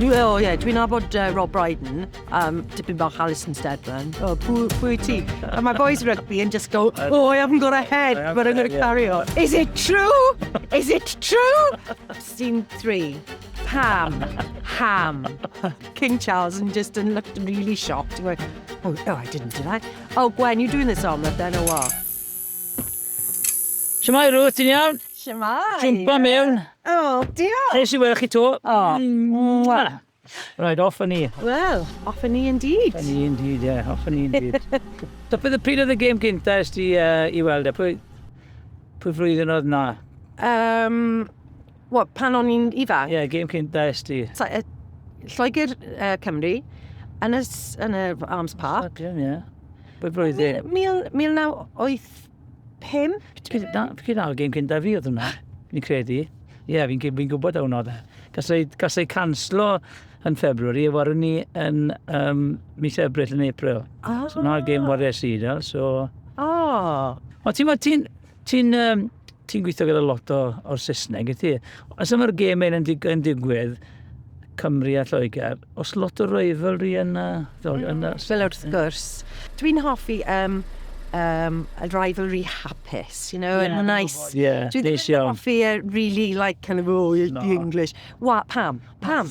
Dwi'n nabod Rob Brydon, dipyn bach Alison Steadman. Pwy ti? And my boys rugby and just go, I haven't got a head, but I'm going to carry on. Is it true? Is it true? Scene 3. Ham. King Charles and just looked really shocked. He went, I didn't, did I? Oh, Gwen, you doing this omelette then or what? Siamai Ruth, ti'n iawn? Siamai. Jwmpa mewn. Diolch. Nes i weld chi to. Right, off ni. Well, off ni indeed. Off ni indeed, off ni indeed. So, bydd y pryd oedd y gêm cynta ysdi i weld e? Pwy flwyddyn oedd na? Pan o'n i'n ifanc? Gêm cynta ysdi. Lloegr Cymru, yn y Arms Park. Pwy flwyddyn? 1985. Fi'n dal gêm cynta fi oedd hwnna, fi'n credu. Fi'n gwybod hwnna. Gas ei canslo yn February, a warwn ni yn mis Ebrill yn April. So na'r gêm wariau Seidl, so... O, ti'n gweithio gyda lot o'r Saesneg, ti? Os yma'r gêm ein yn digwydd, Cymru a Lloegr, os lot o rivalry yn... Fel wrth gwrs. Dwi'n hoffi a rivalry hapus, and nice. Dwi'n hoffi really like kind of, the English. What, Pam?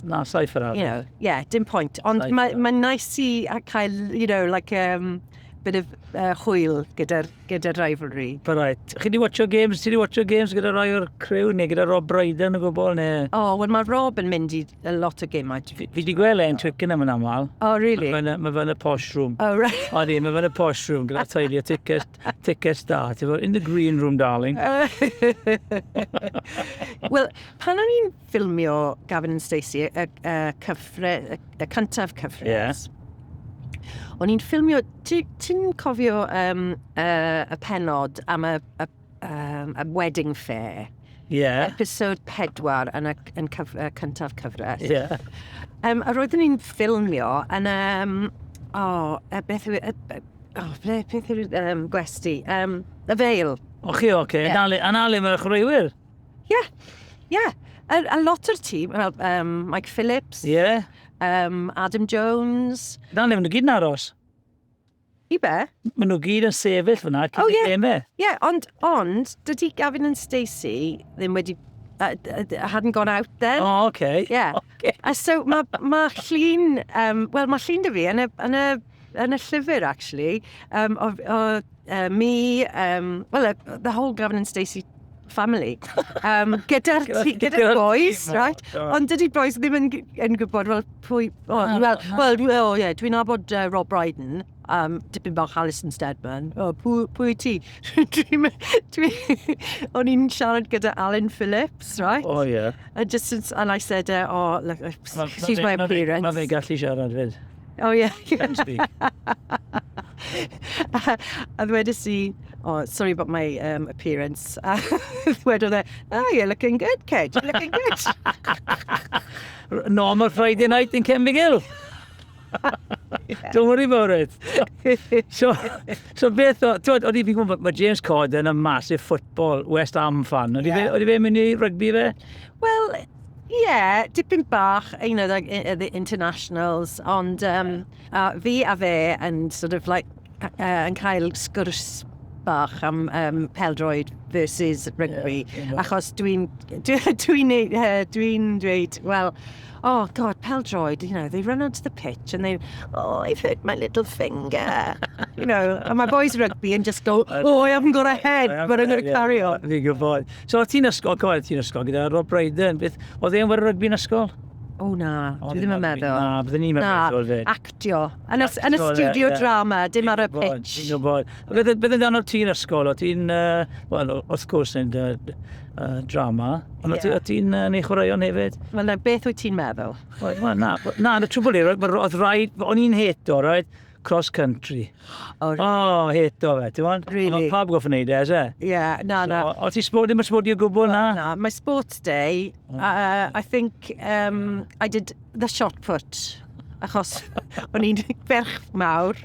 Na, saith ar ar. Dim point. Ond mae'n nice i cael, like bit of hwyl gyda'r rivalry. But right. Chi di watcho games? Ti di watcho games gyda rai o'r crew neu gyda Rob Brydon o gwbl neu? Wel mae Rob yn mynd i a lot o gemau. Fi di gweld e'n twicyn am yn aml. Really? Mae fe'n y posh room. Right. Mae fe'n y posh room gyda teulu a tickets da. In the green room, darling. Wel, pan o'n i'n ffilmio Gavin Stacy, y cyntaf cyfres, o'n i'n ffilmio, ti'n cofio y pennod am y wedding fair? Episode 4 yn y cyntaf cyfres. A roeddwn ni'n ffilmio yn beth yw'r gwesti? Y Veil. Oce. Analu mae'r chwaraewyr? A lot o'r tîm, Mike Phillips. Adam Jones. Na, le, maen nhw gyd yn aros. I be? Maen nhw gyd yn sefyll fyna, cyn i gêm e. Ond dydy Gavin and Stacy ddim wedi... hadn't gone out then. Okay. So mae llun... mae llun dy fi yn y llyfr, actually. Me, the whole Gavin and Stacy family. Gyda'r boys, right? Ond dydy boys ddim yn gwybod, pwy... dwi'n nabod Rob Brydon, dipyn bach Alison Steadman. Pwy ti? O'n i'n siarad gyda Alan Phillips, right? And I said, look, excuse my appearance. Mae fe gallu siarad fyd. Can speak. A ddwedais i, sorry about my appearance. Dwedodd you're looking good, kid. You're looking good. Normal Friday night in Cembigill. Don't worry about it. So beth oedd i fi'n gwybod, mae James Corden yn massive football West Ham fan. Oedd i fe mynd i rygbi fe? Well, dipyn bach, the internationals, ond fi a fe yn sort of like, yn cael sgwrs bach am peldroed versus rugby. Achos dwi'n dweud, well, oh God, peldroid, they run onto the pitch and they, I've hurt my little finger. And my boys rugby and just go, I haven't got a head, but I'm going to carry on. Fi'n gwybod. So, ti'n ysgol gyda Rob Brydon, oedd e'n war rugby yn ysgol? Na, dwi ddim yn meddwl. Na, byddwn ni'n meddwl fyd. Actio. Yn y studio drama, dim ar y pitch. Fi'n gwybod. Byddwn dan o'r ti'n ysgol, o ti'n, wrth gwrs yn drama, ond o ti'n neu chwaraeon hefyd? Wel, beth wyt ti'n meddwl? Na, y trwbl oedd rhaid, o'n i'n heto, cross country. Heto fe, ti'n gwybod? Really? Pab goff yn neud e, Na. O ti ddim yn spordio gwbl, na? Na, my sports day, I think I did the shot put, achos o'n i'n ferch mawr.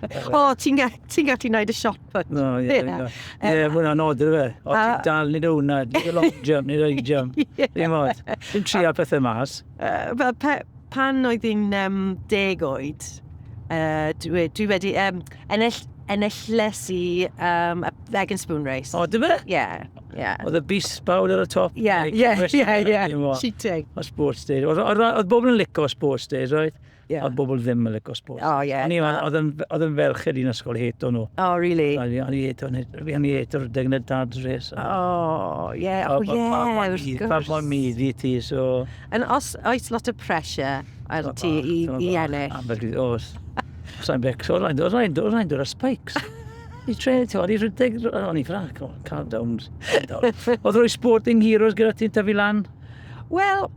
Ti'n gallu gwneud y shot put. Mae hwnna'n odr fe. O ti'n dal, nid hwnna, nid y long jump, nid y high jump. Dim tria pethau mas. pan oedd hi'n 10 oed, dwi wedi ennilles i y vegan spoon race. O, dy fe? Yeah. Oedd y bus bawd ar y top? Yeah. Cheating. O sports days. Oedd bobl yn licio sports days, right? Yeah. Oedd bobl ddim yn licio sports. Oh, yeah. Oedd yn ferched i'n ysgol heto nhw. Oh, really? O'n i heto'r degna dad's race. Oh, yeah. Oh, yeah, wrth gwrs. Pa mor meiddi ti, so... And oes lot of pressure ar ti i ennill. Oes. Sa'n bec, so oedd rhaid dod ar spikes. I tren ti, oedd i rydeg, o'n i ffrac, calm down. Oedd rhoi sporting heroes gyda ti'n tyfu lan? Well,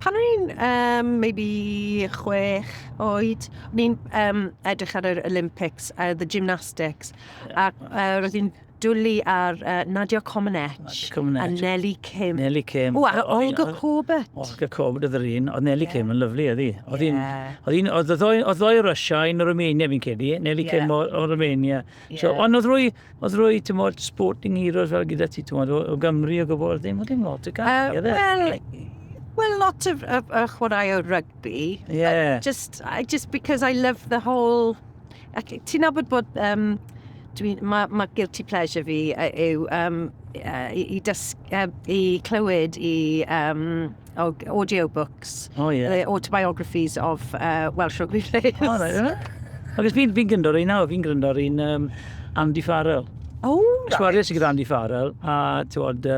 pan o'n i'n maybe 6 oed, ni'n edrych ar yr Olympics, the gymnastics, ac roedd hi'n dwlu ar Nadia Comaneci a Nelly Kim. Nelly Kim. O, a Olga Corbett. Olga Corbett oedd yr un. Oedd Nelly Kim yn lyflu, oedd hi. Oedd ddoi Russia, un o Romania fi'n cedi, Nelly Kim o Romania. Ond oedd rhoi, ti'n modd, sporting heroes fel gyda ti, ti'n modd, o Gymru o gwybod, ddim lot o gael. Well, lot of chwarae o rugby. Yeah. Just because I love the whole... Ti'n nabod bod... Mae guilty pleasure fi yw i clywed audiobooks, the autobiographies of Welsh rugby players. O, right. Ac fi'n gyndor un nawr, fi'n gyndor un Andy Farrell. Oh, right. Sgwariau sy'n gyda Andy Farrell, a ti'n oedd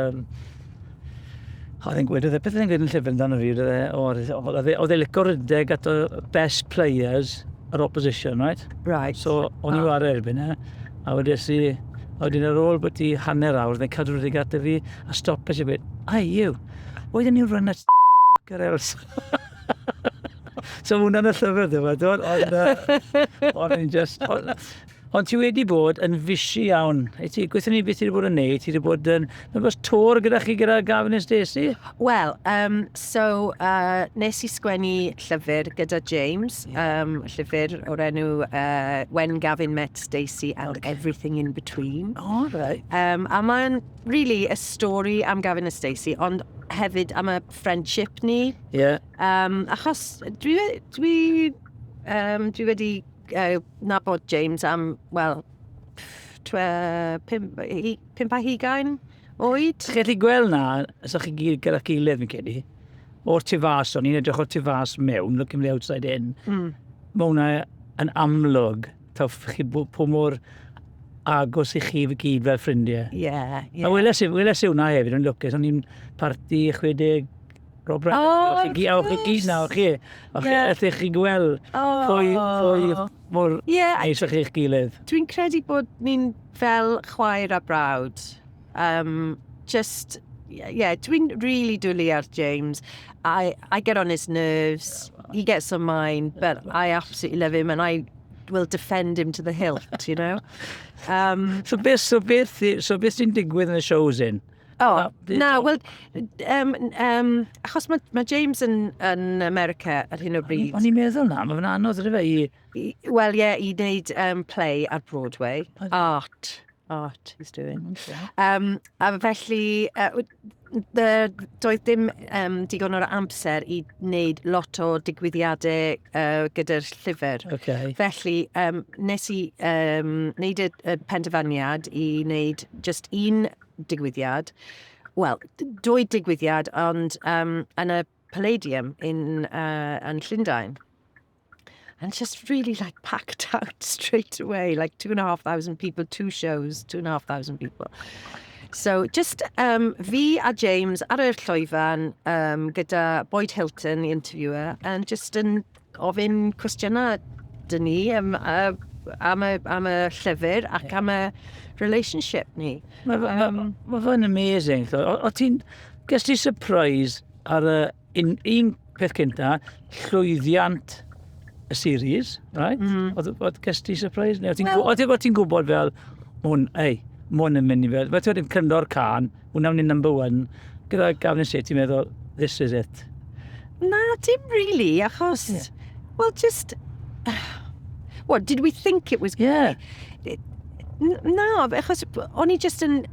e'n gweud, beth oedd e'n gweud yn llyfr amdano fi, oedd e licio rydeg at o best players yr opposition, right? Right. So, o'n i war erbyn a wedyn ar ôl bod ti hanner awr, fe'n cadw rydeg at fi, a stop eisiau beth, you, why didn't you run at f***er else? So hwnna'n y llyfr dyma, ond yn just... Ond ti wedi bod yn fysi iawn. Gweithio ni beth ti wedi bod yn neud, ti wedi bod yn... Mae'n tor gyda chi gyda Gavin Stacy? Wel, nes i sgwennu llyfr gyda James, llyfr o'r enw When Gavin Met Stacy and Everything in Between. Oh, right. A mae'n really a stori am Gavin a Stacy, ond hefyd am y friendship ni. Yeah. Achos dwi wedi nabod James am, wel, 5 a 20 oed. Chi'n gallu gweld na, ysach chi gyd gyda'r gilydd fi'n cedi, o'r tu fas, o'n i'n edrych o'r tu fas mewn, looking the outside in. Mae hwnna yn amlwg, taw chi po mor agos i chi fy gyd fel ffrindiau. Yeah. A weles i hwnna hefyd yn lwcus, o'n i'n parti 60 Robert, o'ch chi gyd nawr chi. Ydych chi gweld pwy mor eis o'ch chi'ch gilydd. Dwi'n credu bod ni'n fel chwaer a brawd. Dwi'n really dwlu ar James. I get on his nerves. He gets on mine, but I absolutely love him and I will defend him to the hilt, you know. So beth sy'n digwydd yn y shows in? Wel, achos mae James yn America ar hyn o bryd. O'n i'n meddwl na, mae fe'n anodd ydw fe i... Wel, i wneud play ar Broadway. Art he's doing. A felly, doedd dim digon o'r amser i wneud lot o digwyddiadau gyda'r llyfr. Okay. Felly, nes i wneud y penderfyniad i wneud just un digwyddiad, wel, 2 digwyddiad, ond yn y Palladium in Llundain. And just really like packed out straight away, like 2,500 people, 2 shows, 2,500 people. So just fi a James ar y llwyfan gyda Boyd Hilton, the interviewer, and just yn ofyn cwestiynau dyn ni am y llyfr ac am y relationship ni. Mae fe'n amazing. O ti'n gysdi surprise ar un peth cynta, llwyddiant y series, right? Oedd gysdi surprise? Neu o ti'n gwybod fel, hwn yn mynd i fel, fe ti'n cyndor can, hwnna'n number 1, gyda Gavin Stacy, ti'n meddwl, this is it. Na, dim really, achos, well, just, what, did we think it was... Yeah. Na, achos o'n i just yn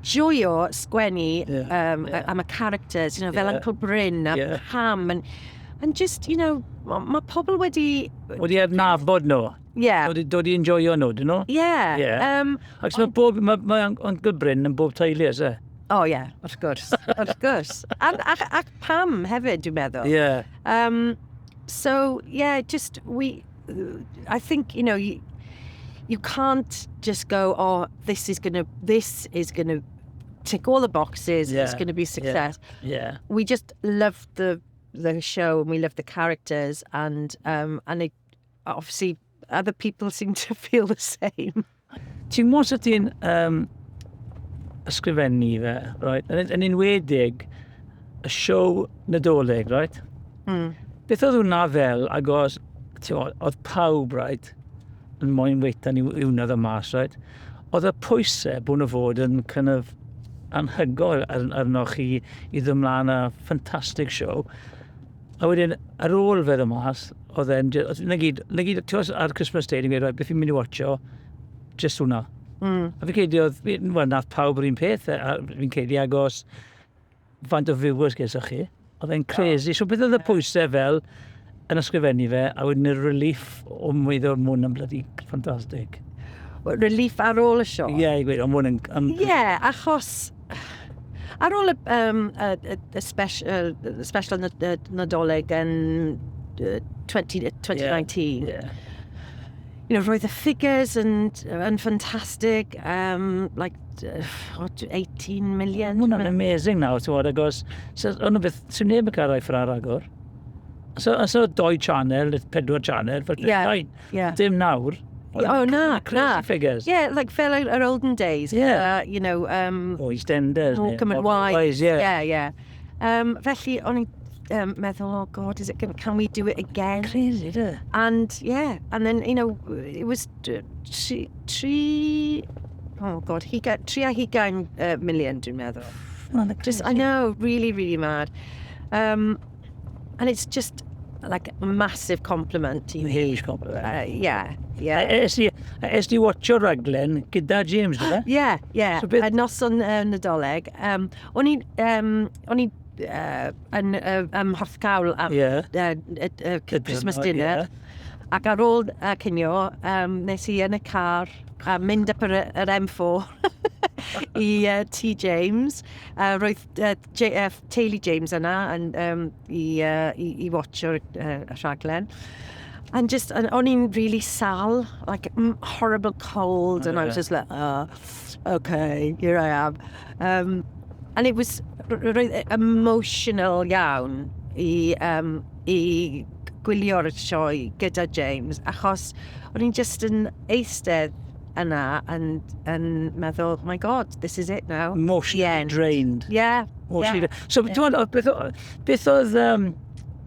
joio sgwennu am y characters, you know, fel Uncle Bryn a Pam, and And just, you know, mae pobl wedi... Wedi adnabod nhw. Yeah. Dod i enjoyo nhw, dyn nhw? Yeah. Yeah. Ac mae Uncle Bryn yn bob teulu, is e? Oh, yeah, wrth gwrs. Wrth gwrs. Ac Pam hefyd, dwi'n meddwl. Yeah. So, yeah, just I think, you know, you can't just go, oh, this is gonna tick all the boxes, it's gonna be success. Yeah. We just love the show and we love the characters and it, obviously other people seem to feel the same. Ti'n mwyn sydd ti'n ysgrifennu fe, right? Yn enwedig y siow Nadolig, right? Beth oedd hwnna fel, ac oedd pawb, right, yn moyn weitan i wneud y mas, right? Oedd y pwysau bod nhw fod yn kind of anhygol arno chi i ddymlaen a ffantastig siow. A wedyn, ar ôl fe y mas, oedd e'n... Na gyd, ar Christmas Day, ni'n gweud, right, beth fi'n mynd i watcho, just hwnna. A fi'n credu oedd, nath pawb yr un peth, a fi'n credu agos faint o viewers gesach chi. Oedd e'n crazy. So beth oedd y pwysau fel yn ysgrifennu fe, a wedyn y relief o mwyddo'r mwn yn bloody ffantastig. Relief ar ôl y sio? Ie, i gweud, ond mwn yn... Ie, achos... Ar ôl y special Nadolig yn 2019, you know, roedd y figures yn ffantastig, like 18 million. Hwna'n amazing nawr, ti'n gwybod, agos, o'n beth, sy'n neb yn cael rai ffrar agor. So 2 channel, 4 channel, dim nawr. Oh, na. Crazy figures. Yeah, like fel our olden days. Yeah. You know... EastEnders. Morecambe and Wise. Yeah. Felly, o'n i'n meddwl, oh God, can we do it again? Crazy, do. And, yeah, and then, you know, it was 3 million, dwi'n meddwl. Just, I know, really, really mad. And it's just... like a massive compliment. Huge compliment. Yeah. Est ti watcho raglen gyda James, dwi? Yeah. So beth... Noson Nadolig. O'n i yn Hwrthcawl am Christmas dinner. Ac ar ôl cinio, nes I yn y car a mynd up yr M4 i T. James. Roedd teulu James yna i watcho'r rhaglen. And just, o'n i'n really sal, like horrible cold, and I was just like, okay, here I am. And it was emotional iawn I gwylio'r sioe gyda James, achos o'n i'n just yn eistedd yna and meddwl, my God, this is it now. Emotionally drained. Yeah. So, beth oedd...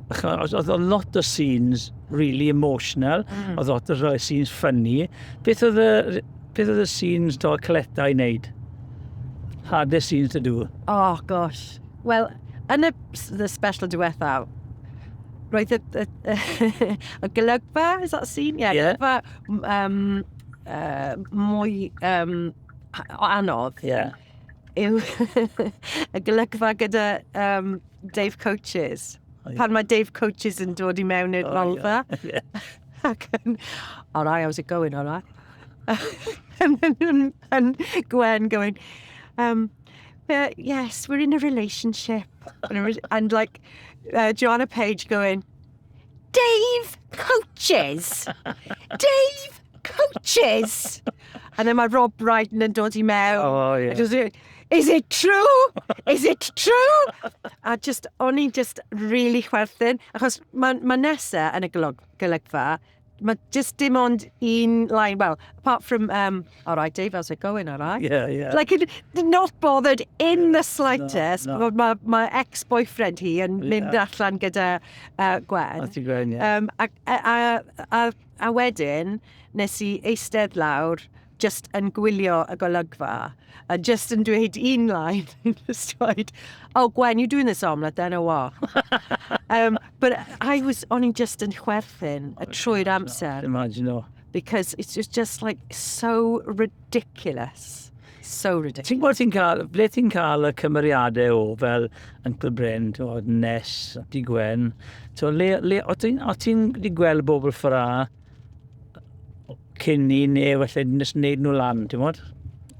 Oedd a lot of scenes really emotional, oedd lot of scenes funny. Beth oedd y scenes do cletau I wneud? Hardest scenes to do? Oh, gosh. Well, yn the special diwethaf, roedd y golygfa, is that a scene? Yeah. Golygfa mwy anodd. Yeah. Yw y golygfa gyda Dave Coaches. Pan mae Dave Coaches yn dod I mewn i'r rolfa. Ac all right, how's it going, all right? And Gwen going, yes, we're in a relationship. And like Joanna Page going, Dave Coaches! Dave Coaches! And then mae Rob Brydon yn dod I mewn. Oh, yeah. Is it true? Is it true? A just, o'n I just really chwerthin. Achos mae nesa yn y golygfa, mae just dim ond un line. Well, apart from, all right, Dave, how's it going, all right? Yeah. Like, not bothered in the slightest. No. My ex-boyfriend hi yn mynd allan gyda Gwen. That's Gwen, yeah. A wedyn, nes I eistedd lawr, just yn gwylio y golygfa, a just yn dweud un line, just dweud, oh, Gwen, you doing this omelette then, or what? But o'n I just yn chwerthin trwy'r amser. Imagine, no. Because it's just like so ridiculous. So ridiculous. Ti'n gwybod ble ti'n cael y cymeriadau o fel Uncle Bryn, Nes, Di Gwen, o ti'n wedi gweld bobl ffra cyn i neu felly nes wneud nhw lan, ti'n gwybod?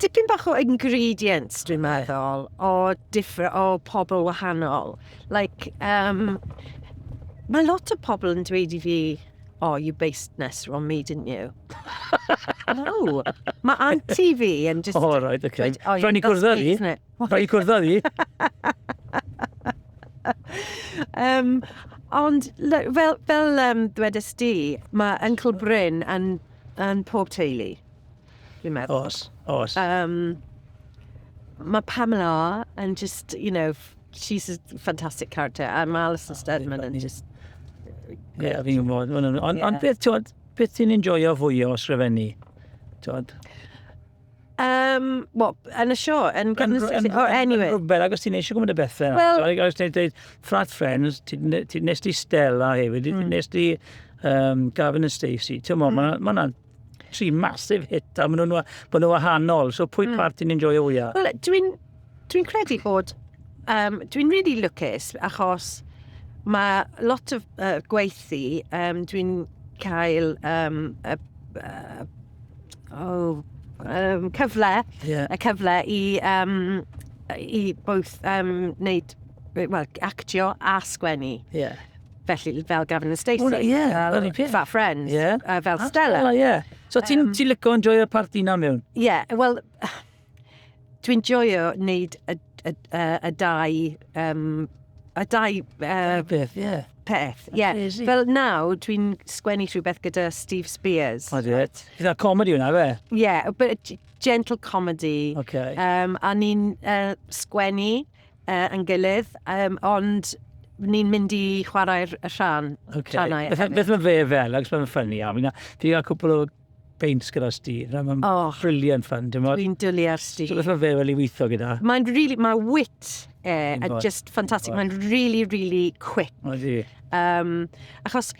Dipyn bach o ingredients, dwi'n meddwl, o pobl wahanol. Like, mae lot o pobl yn dweud i fi, you based Nest on me, didn't you? No. Mae auntie fi yn just... Oh, right, okay. Rhaid ni cwrdd â ddi. Rhaid ni cwrdd â ddi. Ond, fel dwedais di, mae Uncle Bryn yn pob teulu, dwi'n meddwl. Os. Mae Pamela yn just, she's a fantastic character, a mae Alison Steadman yn just... Ie, fi'n gwybod. Ond beth ti'n enjoyo fwy o sgrifennu? Yn y sio? Anyway. Rhywbeth, ac os ti'n eisiau gwybod y bethau. Os ti'n dweud Frat Friends, ti'n nes di Stella hefyd, ti'n nes di Gavin Stacy. Mae hwnna'n tri massive hit, a maen nhw wahanol. So pwy part ti'n enjoyo fwyaf? Wel, dwi'n credu bod... dwi'n really lwcus, achos mae lot o gweithio, dwi'n cael cyfle i both wneud, actio a sgwennu. Felly, fel Gavin Stacy, Fat Friends, fel Stella. So ti'n licio enjoyo part yna mewn? Wel, dwi'n joio wneud y dau peth. Fel nawr, dwi'n sgwennu rhywbeth gyda Steve Spears. Gyda comedy hwnna, fe? But gentle comedy. A ni'n sgwennu yn gilydd, ond ni'n mynd i chwarae'r rhan. Beth mae fe fel, ac mae'n ffynnu iawn. Fi gael cwpl o paints gyda Steve, mae'n brilliant ffyn. Dwi'n dwlu ar Steve. So beth mae fe fel i weithio gyda? Mae wit just fantastic. Mae'n really, really quick. Achos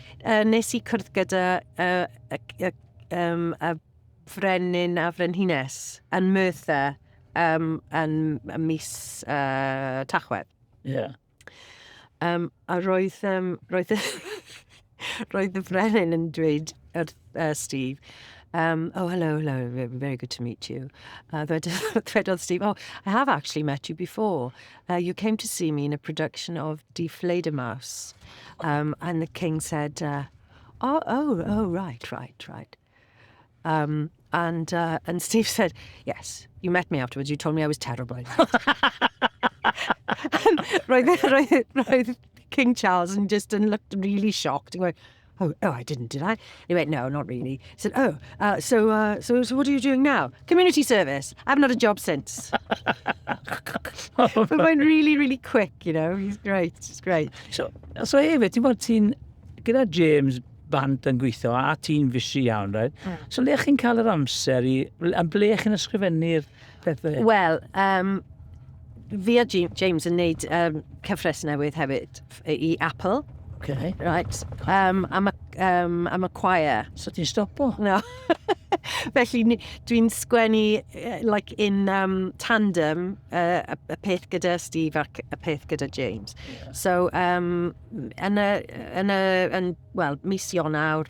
nes i cwrdd gyda y frenin a frenhines yn Merthyr yn mis Tachwedd. A roedd y frenin yn dweud Steve, hello, very good to meet you. Dwedodd Steve, I have actually met you before. You came to see me in a production of Die Fledermaus. And the king said, right. And Steve said, yes, you met me afterwards. You told me I was terrible. And roedd King Charles and just looked really shocked and went, oh, I didn't, did I? And he went, no, not really. He said, so what are you doing now? Community service. I haven't had a job since. But went really, really quick, He's great. It's great. So hefyd, ti'n bod ti'n gyda James Bant yn gweithio a ti'n fysi iawn, right? So le chi'n cael yr amser yn ble chi'n ysgrifennu'r pethau? Wel, fi a James yn neud cyfres newydd hefyd i Apple. Right. Am y choir. So ti'n stopo? No. Felly dwi'n sgwennu in tandem y peth gyda Steve ac y peth gyda James. So mis Ionawr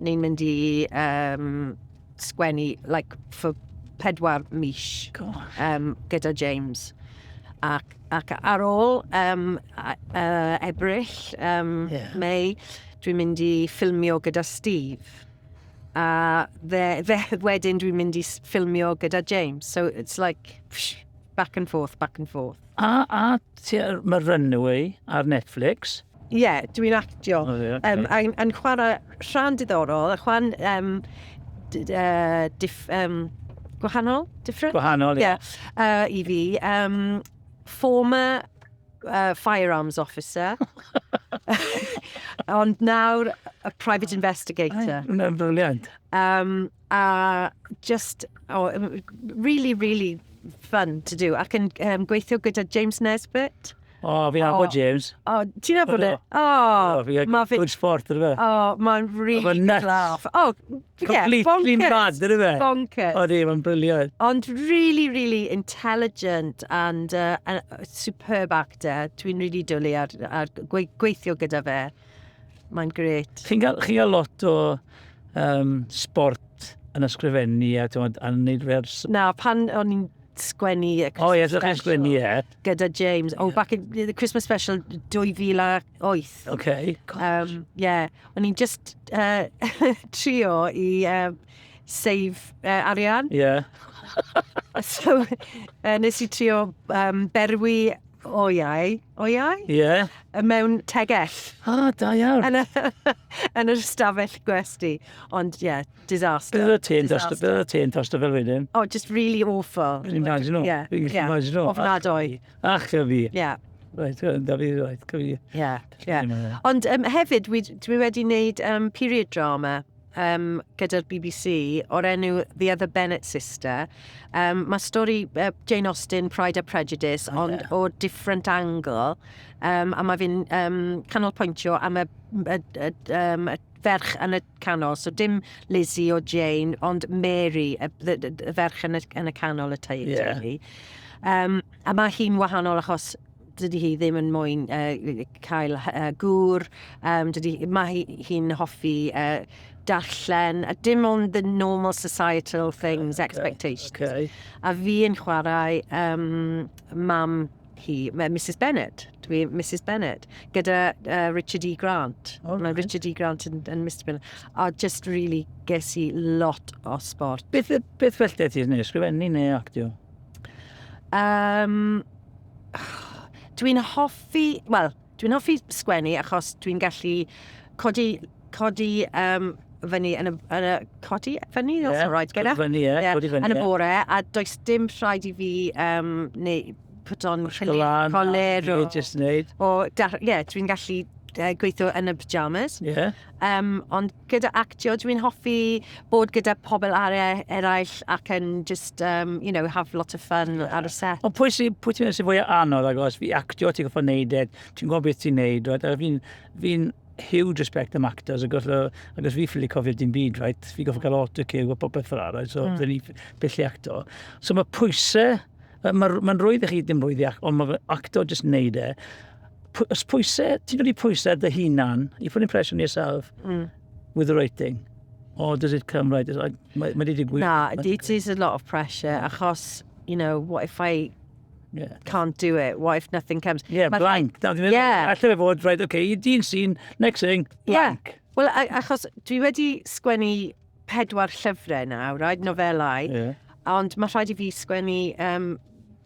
ni'n mynd i sgwennu for 4 mis gyda James. Ac ar ôl edrych, May, dwi'n mynd i ffilmio gyda Steve. A wedyn dwi'n mynd i ffilmio gyda James. So it's back and forth. A mae Runaway ar Netflix? Dwi'n actio. Yn chwarae rhan diddorol, chwan gwahanol? Different? Gwahanol, i fi. Former firearms officer, ond nawr a private investigator. Hwna'n briliant. Just really, really fun to do. Ac yn gweithio gyda James Nesbitt O, fi'n abod James. O, ti'n nabod e? O, Fi'n ma fe... good sport, ydw fe? O, mae'n really nuts. glaf. O, Completely mad, ydw fe? Bonkers. O, di, mae'n briliant. Ond really, really intelligent and superb actor. Dwi'n really dwlu ar gweithio gyda fe. Mae'n gret. Chi'n gael lot o sport yn ysgrifennu a wneud vers? Na, pan o'n i'n sgwennu y O, ie, Christmas chi'n sgwennu, ie. gyda James. O, back in the Christmas special 2008. OK. Yeah, o'n i'n just trio i save arian. Ie. So, nes i trio berwi oiau, Ie. mewn tegell Da iawn. yn yr ystafell gwesti. Ond, yeah, disaster. Bydd y te'n tosto fel wedyn? Oh, just really awful. Fi'n imagine o. Yeah, Fi'n yeah. imagine o. Ofnadwy. Ach, fi. Yeah, Right, Davies, right, cyfi. yeah, yeah. Ond hefyd, dwi wedi wneud period drama gyda'r BBC o'r enw The Other Bennet Sister. Mae stori Jane Austen, Pride and Prejudice, ond o different angle. A mae fi'n canolpwyntio am y ferch yn y canol. So dim Lizzie o Jane, ond Mary, y ferch yn y canol y teulu. A mae hi'n wahanol achos dydy hi ddim yn moyn cael gŵr. Mae hi'n hoffi darllen, a dim ond the normal societal things, expectations. Okay. A fi yn chwarae mam hi, Mrs Bennet. Dwi Mrs Bennet, gyda Richard E. Grant. Mae Richard E. Grant and Mr Bennet. A just really ges I lot o sport. Beth fel ti'n ei ysgrifennu neu actio? Dwi'n hoffi sgwennu achos dwi'n gallu codi fyny yn y codi fyny, that's right, gyda? Codi fyny, yn y bore, a does dim rhaid I fi neu put on coler o... Just wneud. Dwi'n gallu gweithio yn y pyjamas. Ond gyda actio, dwi'n hoffi bod gyda pobl eraill ac yn just, have lot of fun ar y set. Ond pwy ti'n meddwl sy'n fwy anodd agos fi actio, ti'n goffa wneud e, ti'n gwybod beth ti'n wneud, right? Fi'n huge respect am actors, agos fi ffili cofio dim byd, right? Fi goffa cael autocue o popeth fel ar, so dyn ni bellu actor. So mae pwysau, mae'n rwydd i chi dim rwydd i actor, ond mae actor just wneud e. Os pwysau, ti'n dod i pwysau dy hunan, you put impression on yourself with the writing, or does it come right? Mae di digwydd? Nah, it is a lot of pressure, achos, what if I can't do it? What if nothing comes? Yeah, blank. Allai fe fod, right, okay, dyn sy'n, next thing, blank. Yeah. Well, achos dwi wedi sgwennu 4 llyfrau nawr, right, nofelau, ond mae rhaid I fi sgwennu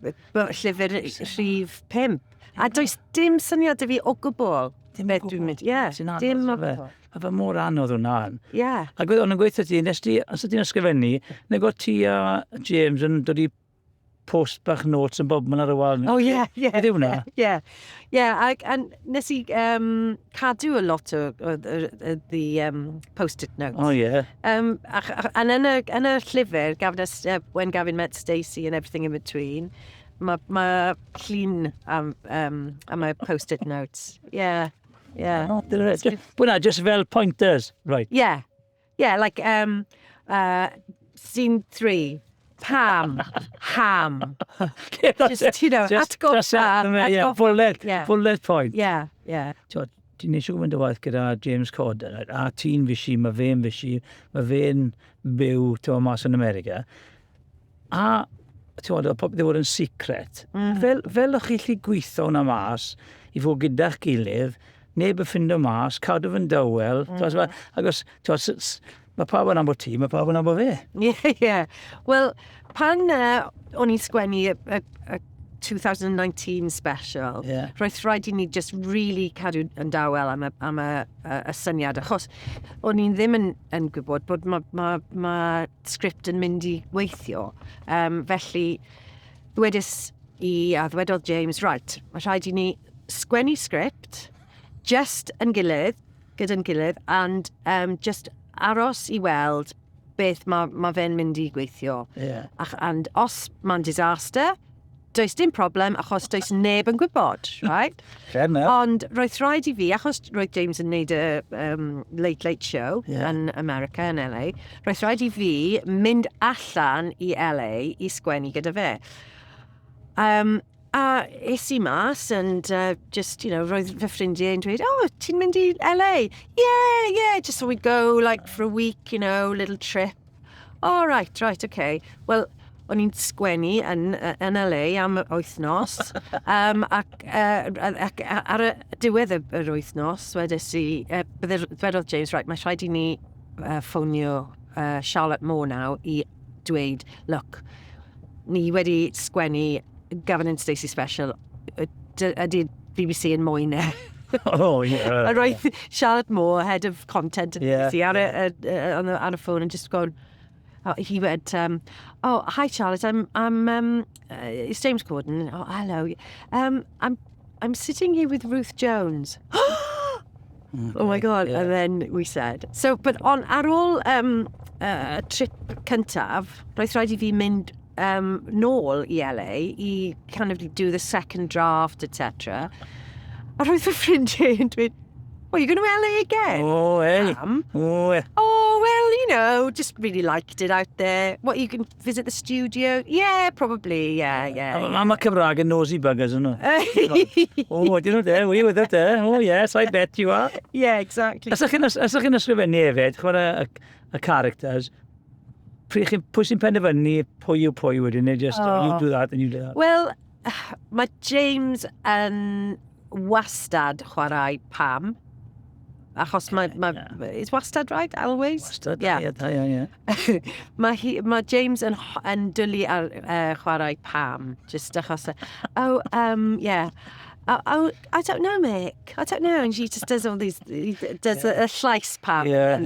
llyfr rhif 5. A does dim syniad I fi o gwbl. Beth dwi'n mynd, dim o gwbl. A fe mor anodd hwnna. A gweud o'n gweithio ti, os ydyn ysgrifennu, neu god ti a James yn dod I post bach notes yn bob man ar y wal. Oh, yeah. Beth yw hwnna? A nes I cadw a lot o the post-it notes. Oh, yeah. And yn y llyfr, when Gavin met Stacy and everything in between, mae llun am my post-it notes. Yeah. Bwna, just fel pointers, right? Yeah, like scene 3. Ham. Just, atgoffa. Bullet point. Yeah. Ti'n eisiau gwybod y waith gyda James Corden, a ti'n fysi, mae fe'n byw mas yn America. A ti'n popeth i fod yn secret. Fel o'ch chi gweithio hwnna mas, I fod gyda'ch gilydd, neb yn ffindo mas, cadw fy'n dywel, agos, mae pawb yn ambod ti, mae pawb yn ambod fe. Yeah. Well, pan o'n i'n sgwennu y 2019 special, roedd rhaid I ni just really cadw yn dawel am y syniad, achos o'n i'n ddim yn gwybod bod mae sgript yn mynd I weithio. Felly, ddwedodd James, right, mae rhaid I ni sgwennu sgript, just yn gilydd, gyda'n gilydd, and just aros I weld beth mae fe'n mynd I gweithio. Yeah. And os mae'n disaster, does dim problem achos does neb yn gwybod, right? Fair enough. Ond roedd rhaid i fi, achos roedd James yn neud y Late Show yn America, yn LA, roedd rhaid i fi mynd allan i LA i sgwennu gyda fe. A es I mas and just, roedd fy ffrindiau yn dweud, oh, ti'n mynd i LA? Yeah, just so we'd go like for a week, little trip. Oh, right, okay. Well, o'n i'n sgwennu yn LA am wythnos, ac ar y diwedd yr wythnos, dwedodd James, right, mae rhaid i ni ffonio Charlotte Moore nawr i dweud, look, ni wedi sgwennu Gavin and Stacy special, ydy'r BBC yn mwyn e. Oh, yeah. A roedd Charlotte Moore, head of content, on the phone and just gone, he went, oh, hi Charlotte, it's James Corden. Oh, hello. I'm sitting here with Ruth Jones. Oh my God. Yeah. And then we said, so, but ar ôl trip cyntaf, roedd rhaid I fi mynd nôl I LA I kind of do the second draft, etc. A roedd fy ffrindiau yn dweud, well, you're going to LA again? Oh, hey. Oh, yeah. Oh, well, just really liked it out there. What, you can visit the studio? Yeah, probably, yeah. Am y Cymraeg yn nosy buggers, yno. Oh, we were there. Oh, yes, I bet you are. Yeah, exactly. As chi'n ysgrifennu hefyd, chwarae y characters, pwy sy'n penderfynu pwy yw pwy wedyn, just you do that and you do that. Well, mae James yn wastad chwarae Pam. Achos is wastad right, always? Wastad, yeah. Mae James yn dwlu ar chwarae Pam, just achos, yeah. Oh, I don't know, Mick. I don't know. And she just does all these, does a llais Pam. Yeah.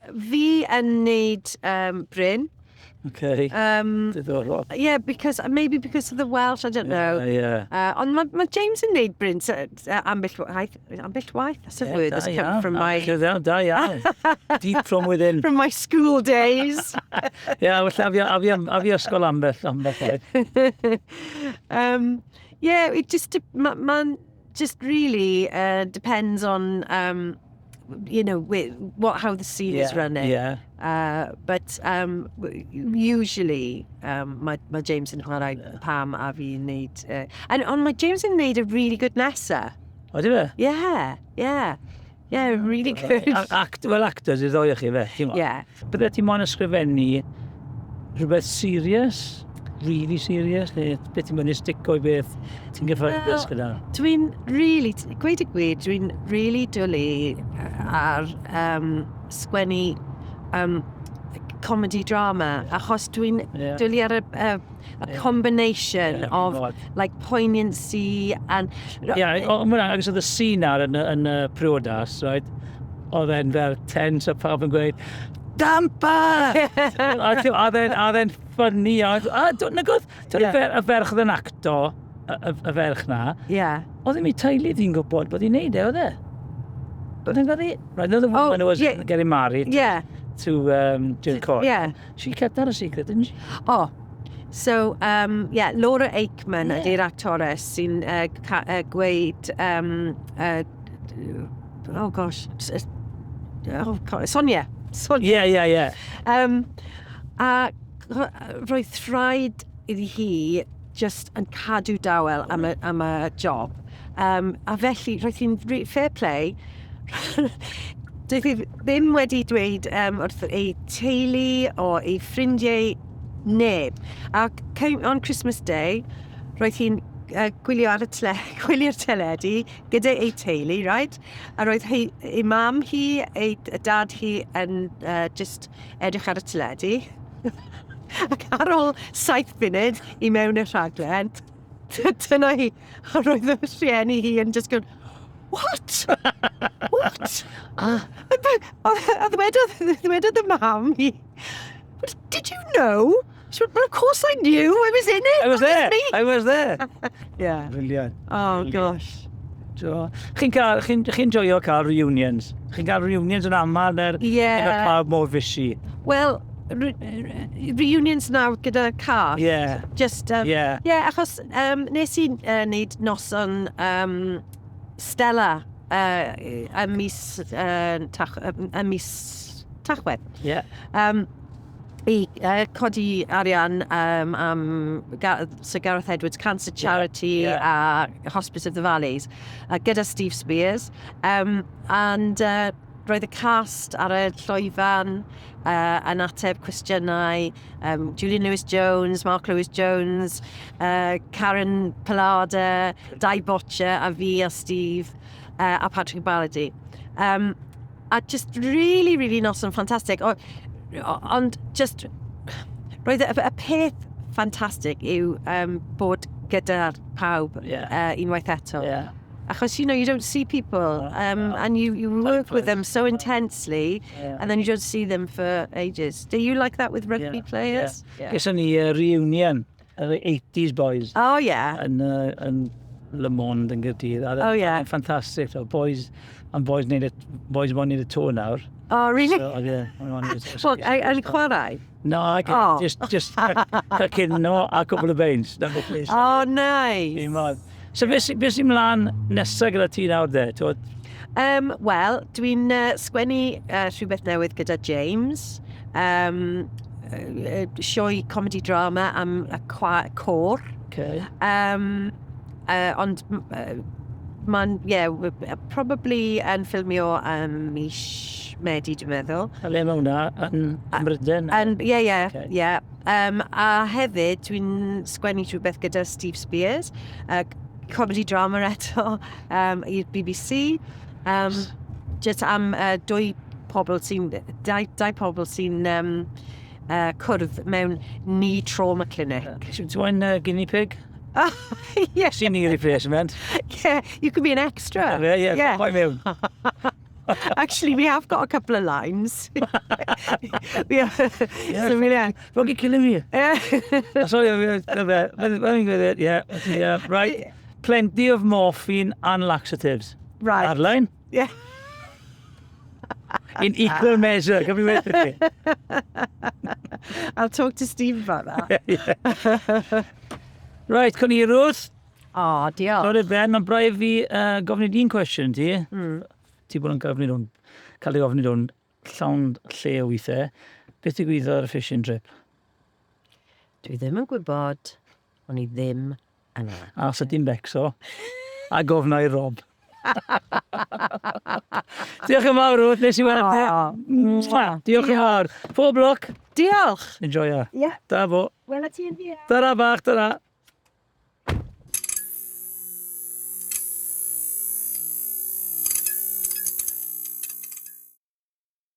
Fi yn neud Bryn. Okay. Yeah, maybe because of the Welsh, I don't know. Yeah. Ond mae James yn neud Bryn, ambell waith, that's a word that's come from my... Deep from within. From my school days. Yeah, well, have you ysgol ambell yeah, it just, just really depends on... how the scene is running. Yeah. But usually, mae James yn chwarae Pam a fi yn neud... ond mae James yn neud a really good nesa. O, di fe? Yeah, really good. Actors i ddoi chi fe, Yeah. Bydde ti mo'n ysgrifennu rhywbeth serious? Really serious? Beth ti'n mynd i stico I beth ti'n gyfforddus gyda? Dwi'n really, gweud y gwir, dwi'n really dwlu ar sgwennu comedy drama, achos dwi'n dwlu ar a combination of like poignancy and... Yeah, agos oedd y scene ar yn y priodas, right? Oedd e'n fel tense a pawb yn gweud, Dampa! A then ffynnu, dwi'n y ferch oedd yn acto, y ferch na. Yeah. Oedd ddim I teulu fi'n gwybod bod hi'n neud oedd e. Oedd e'n gadi? Right, another woman who was getting married to Jill Corden. Yeah. She kept that a secret, didn't she? Oh, so, Laura Aikman ydy'r actores sy'n gweud, oh gosh, Sonia. Yeah. A roedd rhaid iddi hi just yn cadw dawel am y job. A felly, roedd hi'n fair play. Doedd hi ddim wedi dweud wrth ei teulu o ei ffrindiau neb. Ac on Christmas Day, roedd hi'n gwylio'r teledu gyda ei teulu, right? A roedd ei mam hi, ei dad hi yn just edrych ar y teledu. Ac ar ôl 7 munud I mewn y rhaglen, dyna hi, a roedd y rhieni hi yn just gwrdd, what? A ddwedodd y mam hi, did you know? She went, well, of course I knew. I was in it. I was there. Yeah. Brilliant. Oh, gosh. Chi'n joio cael reunions? Chi'n cael reunions yn aml neu pawb mor fysi? Well, reunions nawr gyda cast. Yeah. Just, Yeah. achos nes i wneud noson Stella y mis Tachwedd. Yeah. I codi arian am Sir Gareth Edwards Cancer Charity a Hospice of the Valleys gyda Steve Spears. And roedd y cast ar y llwyfan yn ateb cwestiynau, Julian Lewis-Jones, Mark Lewis-Jones, Karen Pallada, Dai Botcher a fi a Steve a Patrick Baladi. A just really, really noson ffantastig. Ond just, roedd y peth ffantastig yw bod gyda'r pawb unwaith eto. Yeah. Achos, you don't see people and you work with them so intensely and then you don't see them for ages. Do you like that with rugby players? Gysyn ni reunion, yr 80s boys. Oh, yeah. Yn Le Monde yn Gaerdydd. Oh, yeah. Fantastic. So boys want need a tour now. Oh, really? So, yeah. Well, yn chwarae? No, I can just cooking a couple of beans. Oh, nice. So beth sy'n mlaen nesaf gyda ti nawr de? Wel, dwi'n sgwennu rhywbeth newydd gyda James. Sioe comedy drama am y côr. Okay. Ond mae'n, probably yn ffilmio mis Medi, dwi'n meddwl. A le mae hwnna yn Prydeinig? A hefyd, dwi'n sgwennu rhywbeth gyda Steve Spears, comedy drama eto i'r BBC. Just am dau pobl sy'n cwrdd mewn knee trauma clinic. Dwi'n guinea pig? Yeah. Sy'n knee replacement? Yeah, you could be an extra. Yeah. Quite mewn. Actually, we have got a couple of lines. So Rogi killing me. Sorry, let me go there. Yeah. Right. Plenty of morphine and laxatives. Right. Ar-line? Yeah. In equal measure. Can we wait for it? I'll talk to Steve about that. Right, con i Ruth. Oh, diolch. Sorry, Ben, mae'n braidd fi gofyn i un cwestiwn ti. Ti bod yn cael ei gofyn i hwn llawn lle o weithiau. Beth i gwyddo ar y fishing trip? Dwi ddim yn gwybod, ond i ddim yna. A os ydy'n becso, a gofna i Rob. Diolch yn fawr, Ruth, nes i weld te. Diolch yn fawr. Pob lwc. Diolch. Enjoy her. Yeah. Da bo. Wel, a ti yn fi. Tara bach, tara.